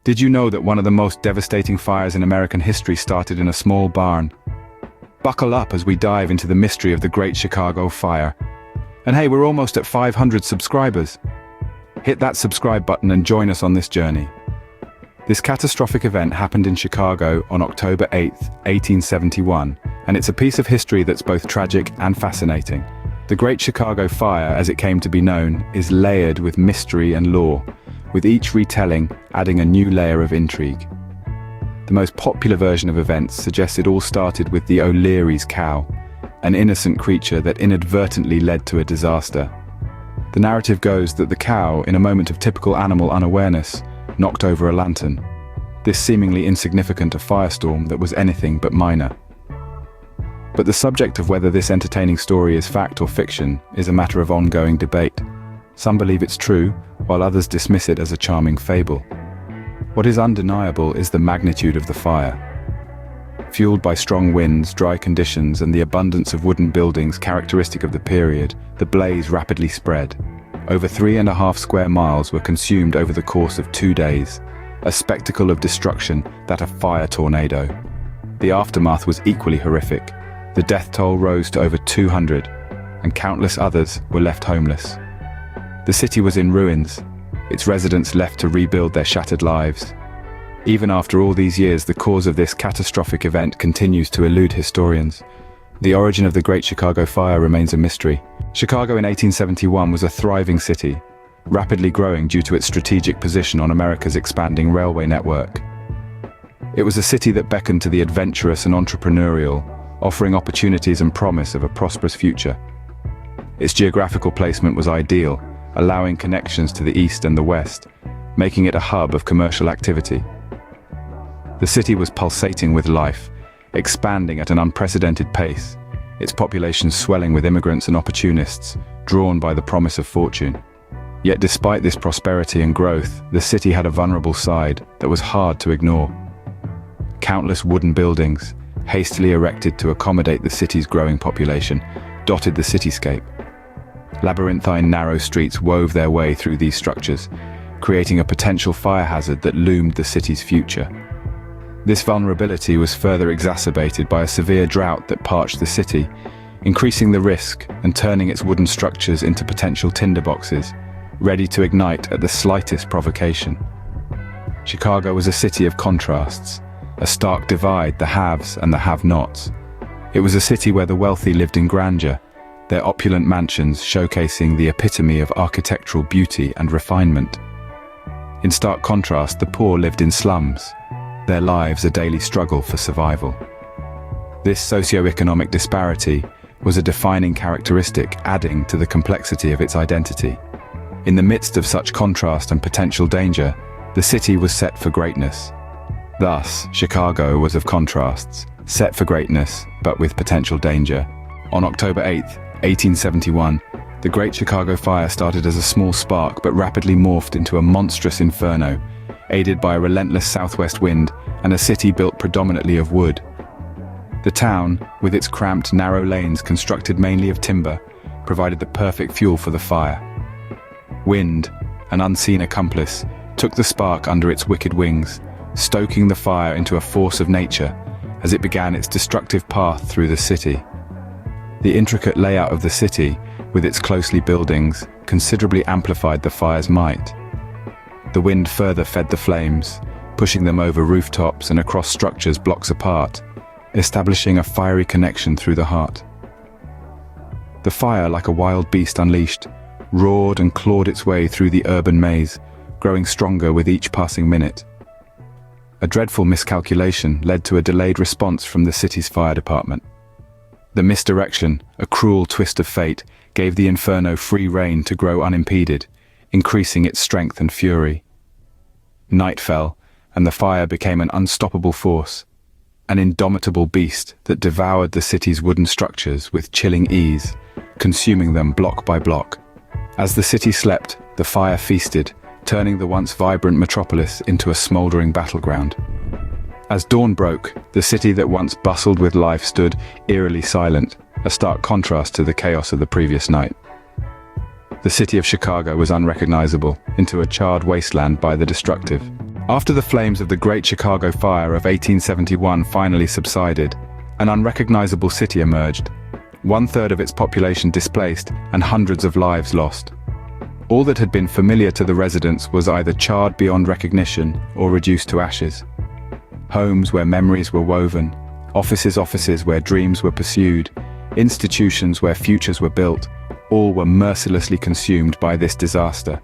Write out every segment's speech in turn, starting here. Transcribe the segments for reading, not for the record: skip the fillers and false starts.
Did you know that one of the most devastating fires in American history started in a small barn? Buckle up as we dive into the mystery of the Great Chicago Fire. And hey, we're almost at 500 subscribers. Hit that subscribe button and join us on this journey. This catastrophic event happened in Chicago on October 8, 1871, and it's a piece of history that's both tragic and fascinating. The Great Chicago Fire, as it came to be known, is layered with mystery and lore, with each retelling adding a new layer of intrigue. The most popular version of events suggests it all started with the O'Leary's cow, an innocent creature that inadvertently led to a disaster. The narrative goes that the cow, in a moment of typical animal unawareness, knocked over a lantern, this seemingly insignificant a firestorm that was anything but minor. But the subject of whether this entertaining story is fact or fiction is a matter of ongoing debate. Some believe it's true, while others dismiss it as a charming fable. What is undeniable is the magnitude of the fire. Fueled by strong winds, dry conditions, and the abundance of wooden buildings characteristic of the period, the blaze rapidly spread. Over 3.5 square miles were consumed over the course of 2 days, a spectacle of destruction that a fire tornado. The aftermath was equally horrific. The death toll rose to over 200, and countless others were left homeless. The city was in ruins, its residents left to rebuild their shattered lives. Even after all these years, the cause of this catastrophic event continues to elude historians. The origin of the Great Chicago Fire remains a mystery. Chicago in 1871 was a thriving city, rapidly growing due to its strategic position on America's expanding railway network. It was a city that beckoned to the adventurous and entrepreneurial, offering opportunities and promise of a prosperous future. Its geographical placement was ideal, allowing connections to the east and the west, making it a hub of commercial activity. The city was pulsating with life, expanding at an unprecedented pace, its population swelling with immigrants and opportunists, drawn by the promise of fortune. Yet despite this prosperity and growth, the city had a vulnerable side that was hard to ignore. Countless wooden buildings, hastily erected to accommodate the city's growing population, dotted the cityscape. Labyrinthine narrow streets wove their way through these structures, creating a potential fire hazard that loomed the city's future. This vulnerability was further exacerbated by a severe drought that parched the city, increasing the risk and turning its wooden structures into potential tinderboxes, ready to ignite at the slightest provocation. Chicago was a city of contrasts, a stark divide, the haves and the have-nots. It was a city where the wealthy lived in grandeur, their opulent mansions showcasing the epitome of architectural beauty and refinement. In stark contrast, the poor lived in slums, their lives a daily struggle for survival. This socio-economic disparity was a defining characteristic, adding to the complexity of its identity. In the midst of such contrast and potential danger, the city was set for greatness. Thus, Chicago was of contrasts, set for greatness, but with potential danger. On October 8, 1871, the Great Chicago Fire started as a small spark but rapidly morphed into a monstrous inferno, aided by a relentless southwest wind and a city built predominantly of wood. The town, with its cramped, narrow lanes constructed mainly of timber, provided the perfect fuel for the fire. Wind, an unseen accomplice, took the spark under its wicked wings, stoking the fire into a force of nature as it began its destructive path through the city. The intricate layout of the city, with its closely buildings, considerably amplified the fire's might. The wind further fed the flames, pushing them over rooftops and across structures blocks apart, establishing a fiery connection through the heart. The fire, like a wild beast unleashed, roared and clawed its way through the urban maze, growing stronger with each passing minute. A dreadful miscalculation led to a delayed response from the city's fire department. The misdirection, a cruel twist of fate, gave the inferno free rein to grow unimpeded, increasing its strength and fury. Night fell, and the fire became an unstoppable force, an indomitable beast that devoured the city's wooden structures with chilling ease, consuming them block by block. As the city slept, the fire feasted, turning the once vibrant metropolis into a smoldering battleground. As dawn broke, the city that once bustled with life stood eerily silent, a stark contrast to the chaos of the previous night. The city of Chicago was unrecognizable, into a charred wasteland by the destructive. After the flames of the Great Chicago Fire of 1871 finally subsided, an unrecognizable city emerged, 1/3 of its population displaced and hundreds of lives lost. All that had been familiar to the residents was either charred beyond recognition or reduced to ashes. Homes where memories were woven, offices where dreams were pursued, institutions where futures were built, all were mercilessly consumed by this disaster.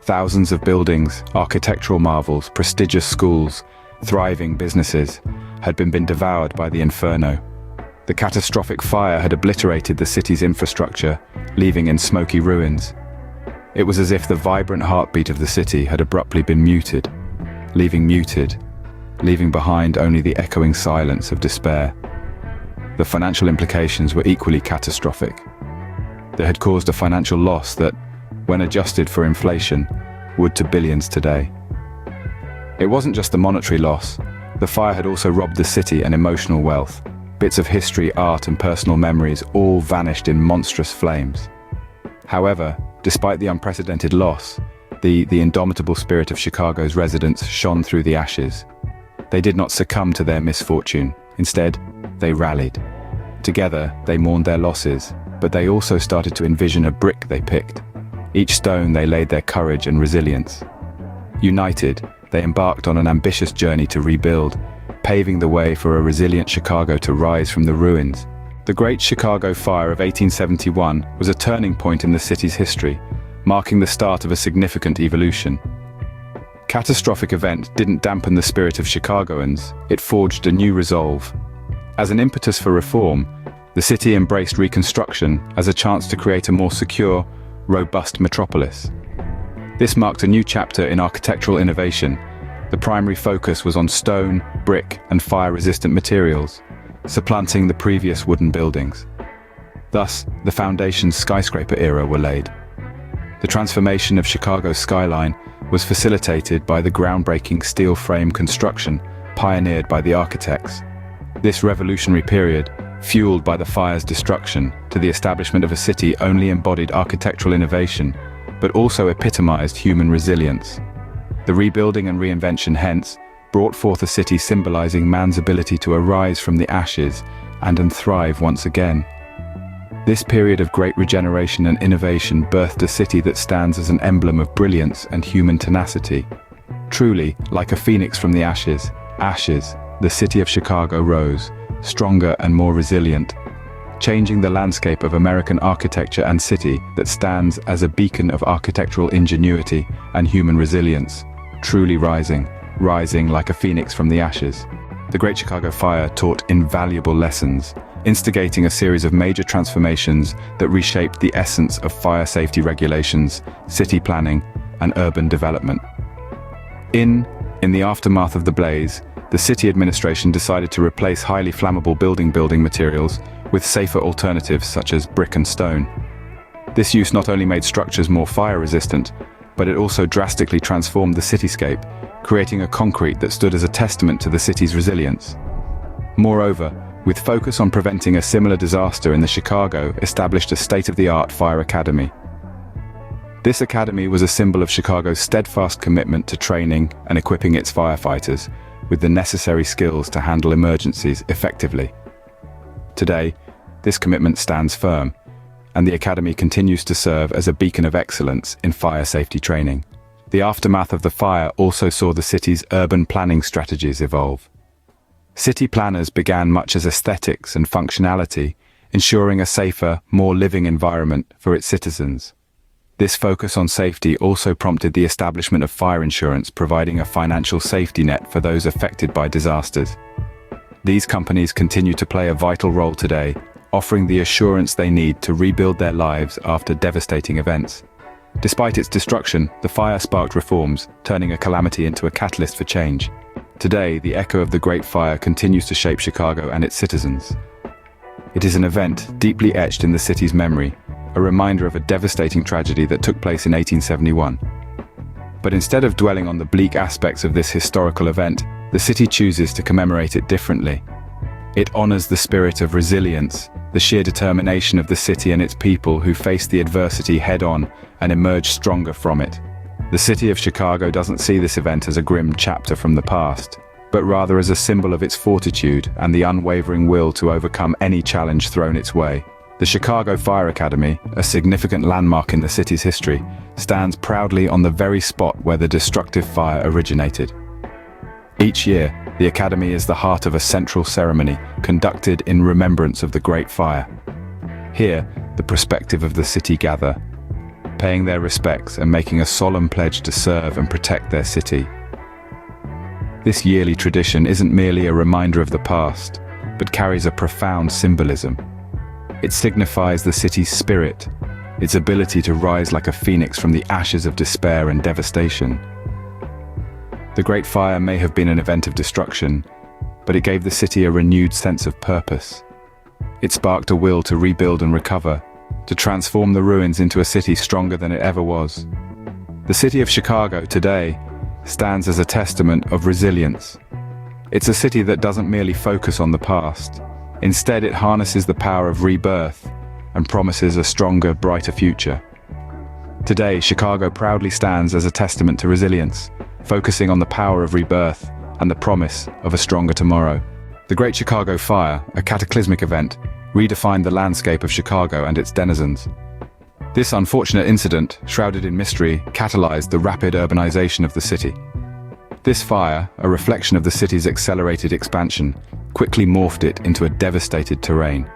Thousands of buildings, architectural marvels, prestigious schools, thriving businesses had been devoured by the inferno. The catastrophic fire had obliterated the city's infrastructure, leaving in smoky ruins. It was as if the vibrant heartbeat of the city had abruptly been muted, leaving behind only the echoing silence of despair. The financial implications were equally catastrophic. They had caused a financial loss that, when adjusted for inflation, would to billions today. It wasn't just the monetary loss. The fire had also robbed the city an emotional wealth. Bits of history, art, and personal memories all vanished in monstrous flames. However, despite the unprecedented loss, the indomitable spirit of Chicago's residents shone through the ashes. They did not succumb to their misfortune. Instead, they rallied. Together, they mourned their losses, but they also started to envision a brick they picked. Each stone they laid their courage and resilience. United, they embarked on an ambitious journey to rebuild, paving the way for a resilient Chicago to rise from the ruins. The Great Chicago Fire of 1871 was a turning point in the city's history, marking the start of a significant evolution. Catastrophic event didn't dampen the spirit of Chicagoans, it forged a new resolve. As an impetus for reform, the city embraced reconstruction as a chance to create a more secure, robust metropolis. This marked a new chapter in architectural innovation. The primary focus was on stone, brick, and fire-resistant materials, supplanting the previous wooden buildings. Thus, the foundation's skyscraper era were laid. The transformation of Chicago's skyline was facilitated by the groundbreaking steel frame construction pioneered by the architects. This revolutionary period, fueled by the fire's destruction to the establishment of a city, only embodied architectural innovation, but also epitomized human resilience. The rebuilding and reinvention hence brought forth a city symbolizing man's ability to arise from the ashes and thrive once again. This period of great regeneration and innovation birthed a city that stands as an emblem of brilliance and human tenacity. Truly, like a phoenix from the ashes, the city of Chicago rose, stronger and more resilient, changing the landscape of American architecture and city that stands as a beacon of architectural ingenuity and human resilience, truly rising like a phoenix from the ashes. The Great Chicago Fire taught invaluable lessons, instigating a series of major transformations that reshaped the essence of fire safety regulations, city planning, and urban development. In the aftermath of the blaze, the city administration decided to replace highly flammable building materials with safer alternatives such as brick and stone. This use not only made structures more fire-resistant, but it also drastically transformed the cityscape, creating a concrete that stood as a testament to the city's resilience. Moreover, with focus on preventing a similar disaster in Chicago established a state-of-the-art fire academy. This academy was a symbol of Chicago's steadfast commitment to training and equipping its firefighters with the necessary skills to handle emergencies effectively. Today, this commitment stands firm, and the academy continues to serve as a beacon of excellence in fire safety training. The aftermath of the fire also saw the city's urban planning strategies evolve. City planners began much as aesthetics and functionality, ensuring a safer, more living environment for its citizens. This focus on safety also prompted the establishment of fire insurance, providing a financial safety net for those affected by disasters. These companies continue to play a vital role today, offering the assurance they need to rebuild their lives after devastating events. Despite its destruction, the fire sparked reforms, turning a calamity into a catalyst for change. Today, the echo of the Great Fire continues to shape Chicago and its citizens. It is an event deeply etched in the city's memory, a reminder of a devastating tragedy that took place in 1871. But instead of dwelling on the bleak aspects of this historical event, the city chooses to commemorate it differently. It honors the spirit of resilience, the sheer determination of the city and its people who faced the adversity head-on and emerged stronger from it. The city of Chicago doesn't see this event as a grim chapter from the past, but rather as a symbol of its fortitude and the unwavering will to overcome any challenge thrown its way. The Chicago Fire Academy, a significant landmark in the city's history, stands proudly on the very spot where the destructive fire originated. Each year, the Academy is the heart of a central ceremony conducted in remembrance of the Great Fire. Here, the prospective of the city gather, paying their respects and making a solemn pledge to serve and protect their city. This yearly tradition isn't merely a reminder of the past, but carries a profound symbolism. It signifies the city's spirit, its ability to rise like a phoenix from the ashes of despair and devastation. The Great Fire may have been an event of destruction, but it gave the city a renewed sense of purpose. It sparked a will to rebuild and recover, to transform the ruins into a city stronger than it ever was. The city of Chicago today stands as a testament of resilience. It's a city that doesn't merely focus on the past. Instead, it harnesses the power of rebirth and promises a stronger, brighter future. Today, Chicago proudly stands as a testament to resilience, focusing on the power of rebirth and the promise of a stronger tomorrow. The Great Chicago Fire, a cataclysmic event, redefined the landscape of Chicago and its denizens. This unfortunate incident, shrouded in mystery, catalyzed the rapid urbanization of the city. This fire, a reflection of the city's accelerated expansion, quickly morphed it into a devastated terrain.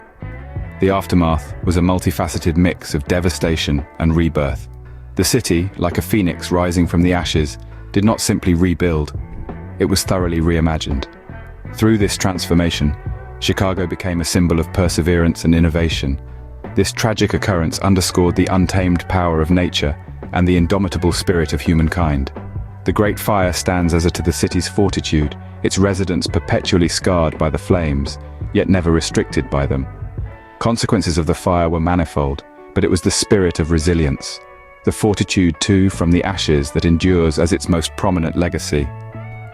The aftermath was a multifaceted mix of devastation and rebirth. The city, like a phoenix rising from the ashes, did not simply rebuild, it was thoroughly reimagined. Through this transformation, Chicago became a symbol of perseverance and innovation. This tragic occurrence underscored the untamed power of nature and the indomitable spirit of humankind. The Great Fire stands as to the city's fortitude, its residents perpetually scarred by the flames, yet never restricted by them. Consequences of the fire were manifold, but it was the spirit of resilience, the fortitude too from the ashes that endures as its most prominent legacy.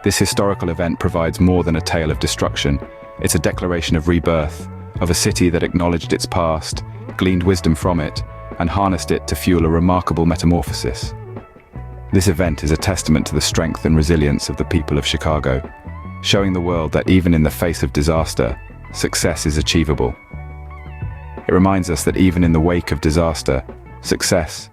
This historical event provides more than a tale of destruction. It's a declaration of rebirth, of a city that acknowledged its past, gleaned wisdom from it, and harnessed it to fuel a remarkable metamorphosis. This event is a testament to the strength and resilience of the people of Chicago, showing the world that even in the face of disaster, success is achievable. It reminds us that even in the wake of disaster, success